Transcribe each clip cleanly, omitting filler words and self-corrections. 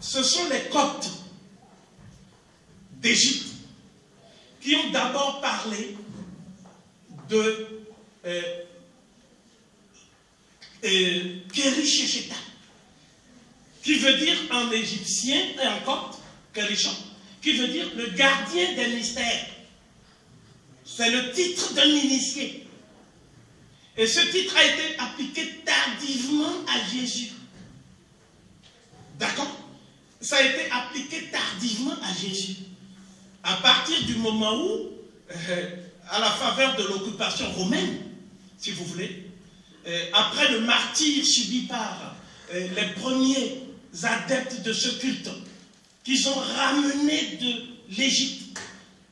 ce sont les Coptes d'Égypte qui ont d'abord parlé de Kéri-Shesheta, qui veut dire en égyptien et en copte, Kérishan, qui veut dire le gardien des mystères. C'est le titre d'un initié. Et ce titre a été appliqué tardivement à Jésus. D'accord? Ça a été appliqué tardivement à Jésus. À partir du moment où, à la faveur de l'occupation romaine, si vous voulez, après le martyre subi par les premiers adeptes de ce culte, qu'ils ont ramené de l'Égypte,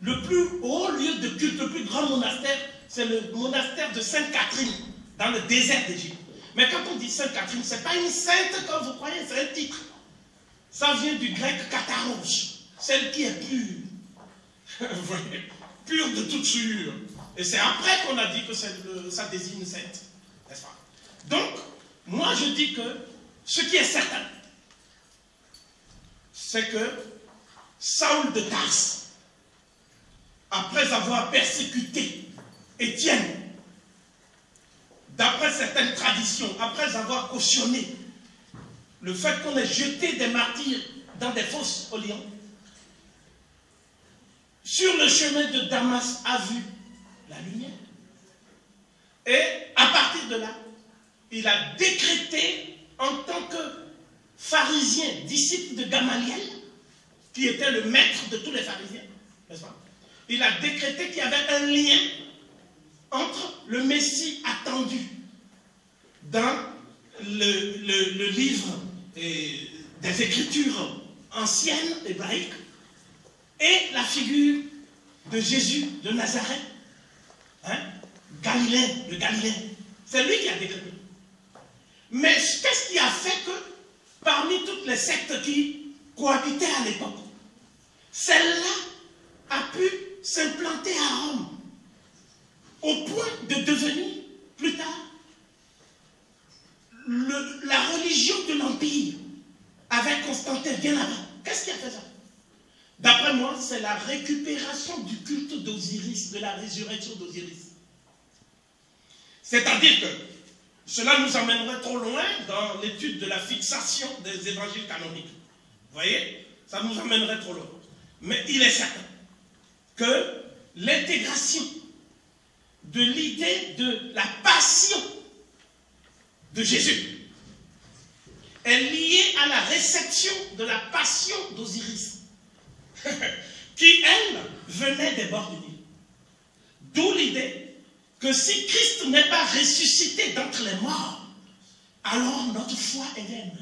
le plus haut lieu de culte, le plus grand monastère, c'est le monastère de Sainte-Catherine, dans le désert d'Égypte. Mais quand on dit Sainte-Catherine, ce n'est pas une sainte comme vous croyez, c'est un titre. Ça vient du grec kataros, celle qui est pure. Vous voyez, pure de toute souillure. Et c'est après qu'on a dit que ça désigne sainte. N'est-ce pas? Donc, moi je dis que ce qui est certain, c'est que Saül de Tarse, après avoir persécuté Étienne, d'après certaines traditions, après avoir cautionné le fait qu'on ait jeté des martyrs dans des fosses au lion, sur le chemin de Damas a vu la lumière. Et à partir de là, il a décrété en tant que pharisien, disciple de Gamaliel, qui était le maître de tous les pharisiens, n'est-ce pas? Il a décrété qu'il y avait un lien entre le Messie attendu dans le livre des Écritures anciennes, hébraïques, et la figure de Jésus de Nazareth, hein? Galiléen, le Galiléen. C'est lui qui a décrété. Mais qu'est-ce qui a fait que, parmi toutes les sectes qui cohabitaient à l'époque, celle-là a pu s'implanter à Rome, au point de devenir, plus tard, la religion de l'Empire, avec Constantin bien avant. Qu'est-ce qui a fait ça? D'après moi, c'est la récupération du culte d'Osiris, de la résurrection d'Osiris. C'est-à-dire que cela nous amènerait trop loin dans l'étude de la fixation des évangiles canoniques. Vous voyez? Ça nous amènerait trop loin. Mais il est certain que l'intégration de l'idée de la passion de Jésus est liée à la réception de la passion d'Osiris, qui, elle, venait des bords du Nil. D'où l'idée que si Christ n'est pas ressuscité d'entre les morts, alors notre foi est vaine.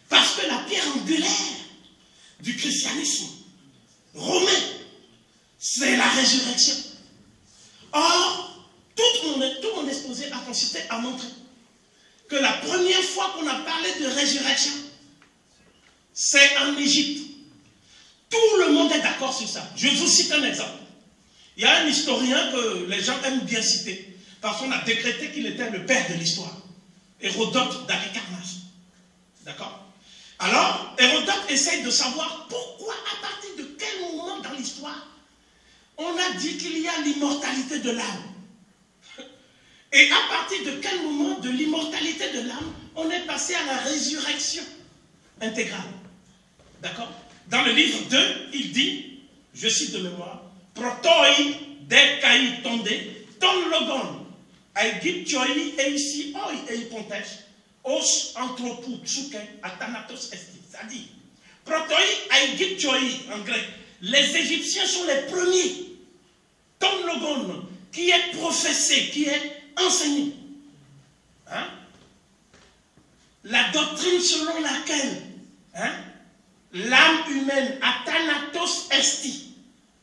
Parce que la pierre angulaire du christianisme romain, c'est la résurrection. Or, tout mon exposé a consisté à montrer que la première fois qu'on a parlé de résurrection, c'est en Égypte. Tout le monde est d'accord sur ça. Je vous cite un exemple. Il y a un historien que les gens aiment bien citer, parce qu'on a décrété qu'il était le père de l'histoire. Hérodote d'Halicarnasse. D'accord? Alors, Hérodote essaye de savoir pourquoi, à partir de quel moment dans l'histoire, on a dit qu'il y a l'immortalité de l'âme. Et à partir de quel moment de l'immortalité de l'âme, on est passé à la résurrection intégrale. D'accord? Dans le livre 2, il dit, je cite de mémoire, Protoi de kai tonde, ton logon, aegyptioi eisi oi eipontes, os anthropou tsuke athanatos esti. C'est-à-dire, Protoi aegyptioi en grec, les Égyptiens sont les premiers. Ton logon, qui est professé, qui est enseigné. Hein? La doctrine selon laquelle, hein, l'âme humaine, Athanatos esti,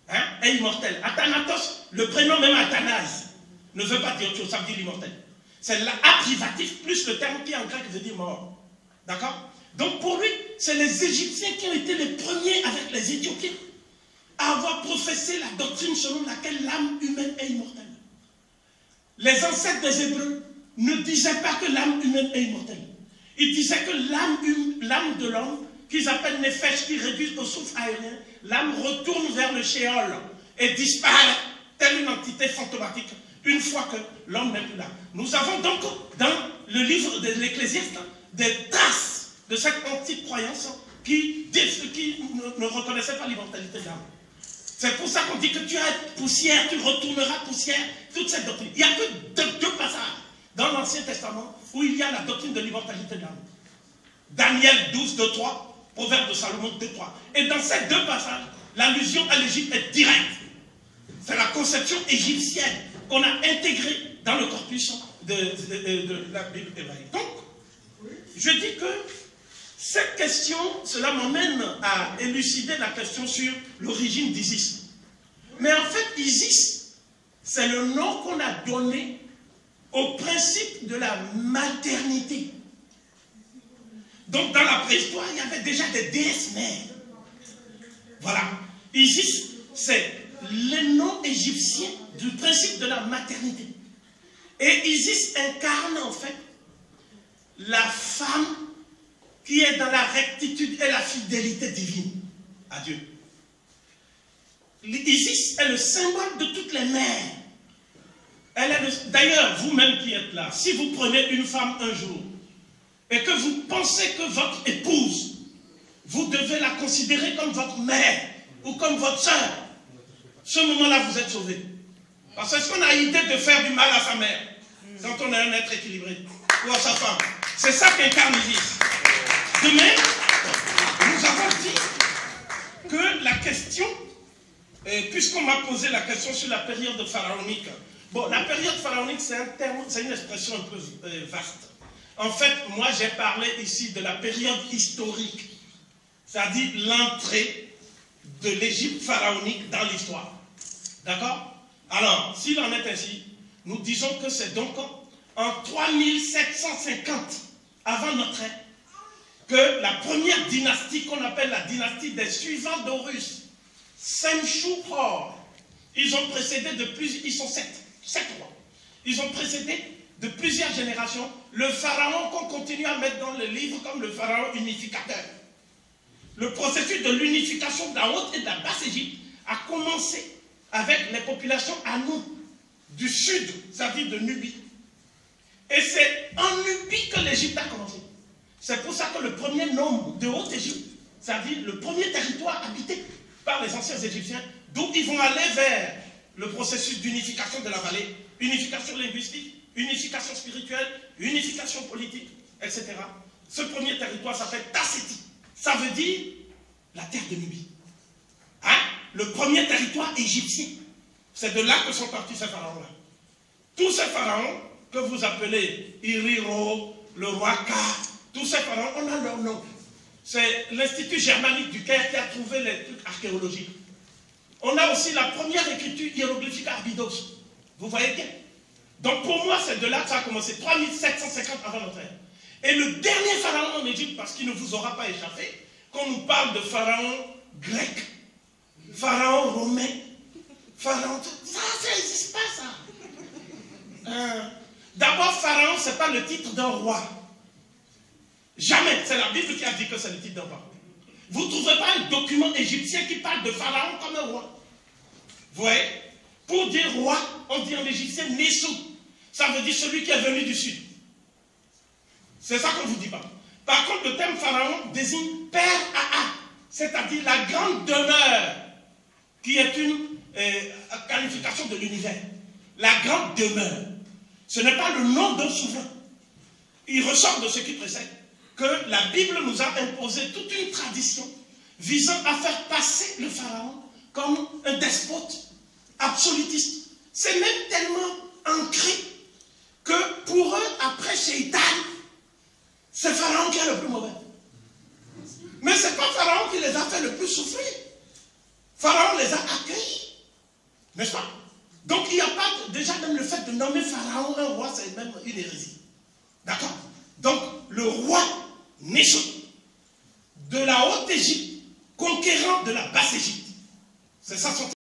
hein, est immortelle. Athanatos, le prénom même Athanase, ne veut pas dire autre chose, ça veut dire l'immortel. C'est l'A privatif plus le terme qui en grec veut dire mort. D'accord? Donc pour lui, c'est les Égyptiens qui ont été les premiers avec les Éthiopiens à avoir professé la doctrine selon laquelle l'âme humaine est immortelle. Les ancêtres des Hébreux ne disaient pas que l'âme humaine est immortelle. Il disait que l'âme de l'homme, qu'ils appellent Nefesh, qui réduisent au souffle aérien, l'âme retourne vers le Sheol et disparaît, telle une entité fantomatique, une fois que l'homme n'est plus là. Nous avons donc dans le livre de l'Ecclésiaste des traces de cette antique croyance qui ne reconnaissait pas l'immortalité de l'âme. C'est pour ça qu'on dit que tu as poussière, tu retourneras poussière, toute cette doctrine. Il n'y a que deux passages dans l'Ancien Testament où il y a la doctrine de l'immortalité de l'âme. Daniel 12, 2, 3, Proverbe de Salomon 2, 3. Et dans ces deux passages, l'allusion à l'Égypte est directe. C'est la conception égyptienne qu'on a intégrée dans le corpus de la Bible hébraïque. Donc, je dis que cette question, cela m'amène à élucider la question sur l'origine d'Isis. Mais en fait, Isis, c'est le nom qu'on a donné au principe de la maternité. Donc, dans la préhistoire, il y avait déjà des déesses mères. Voilà. Isis, c'est le nom égyptien du principe de la maternité. Et Isis incarne en fait la femme qui est dans la rectitude et la fidélité divine à Dieu. Isis est le symbole de toutes les mères. D'ailleurs, vous-même qui êtes là, si vous prenez une femme un jour et que vous pensez que votre épouse, vous devez la considérer comme votre mère ou comme votre soeur, ce moment-là, vous êtes sauvé. Parce que est-ce qu'on a idée de faire du mal à sa mère quand on est un être équilibré, ou à sa femme? C'est ça qu'incarne Isis. De même, nous avons dit que la question, puisqu'on m'a posé la question sur la période pharaonique, bon, la période pharaonique, c'est un terme, c'est une expression un peu vaste. En fait, moi, j'ai parlé ici de la période historique, c'est-à-dire l'entrée de l'Égypte pharaonique dans l'histoire. D'accord? Alors, s'il en est ainsi, nous disons que c'est donc en 3750 avant notre ère que la première dynastie qu'on appelle la dynastie des suivants d'Horus, Semchou-Hor, ils ont précédé de plusieurs, ils sont sept rois. Ils ont précédé de plusieurs générations le pharaon qu'on continue à mettre dans le livre comme le pharaon unificateur. Le processus de l'unification de la haute et de la basse Égypte a commencé avec les populations Anou du sud, c'est-à-dire de Nubie. Et c'est en Nubie que l'Égypte a commencé. C'est pour ça que le premier nom de Haute-Égypte, c'est-à-dire le premier territoire habité par les anciens Égyptiens, d'où ils vont aller vers le processus d'unification de la vallée, unification linguistique, unification spirituelle, unification politique, etc. Ce premier territoire s'appelle Tassiti. Ça veut dire la terre de Nubie. Hein? Le premier territoire égyptien. C'est de là que sont partis ces pharaons-là. Tous ces pharaons que vous appelez Iriro, le roi Ka, tous ces pharaons, on a leur nom. C'est l'Institut germanique du Caire qui a trouvé les trucs archéologiques. On a aussi la première écriture hiéroglyphique à Abydos. Vous voyez bien? Donc pour moi, c'est de là que ça a commencé, 3750 avant notre ère. Et le dernier pharaon en Égypte, parce qu'il ne vous aura pas échappé, qu'on nous parle de pharaon grec, pharaon romain, pharaon... Ça n'existe pas, ça. D'abord, pharaon, ce n'est pas le titre d'un roi. Jamais. C'est la Bible qui a dit que c'est le titre d'un roi. Vous ne trouverez pas un document égyptien qui parle de pharaon comme un roi. Vous voyez? Pour dire roi, on dit en égyptien Nessou. Ça veut dire celui qui est venu du sud. C'est ça qu'on ne vous dit pas. Par contre, le terme pharaon désigne père Aa, c'est-à-dire la grande demeure, qui est une qualification de l'univers. La grande demeure. Ce n'est pas le nom d'un souverain. Il ressort de ce qui précède que la Bible nous a imposé toute une tradition visant à faire passer le pharaon comme un despote absolutiste. C'est même tellement ancré que pour eux, après Shaitan, c'est Pharaon qui est le plus mauvais. Mais ce n'est pas Pharaon qui les a fait le plus souffrir. Pharaon les a accueillis. N'est-ce pas? Donc il n'y a pas, déjà même le fait de nommer Pharaon un roi, c'est même une hérésie. D'accord? Donc le roi Nessou de la Haute-Égypte, conquérant de la Basse-Égypte. C'est ça son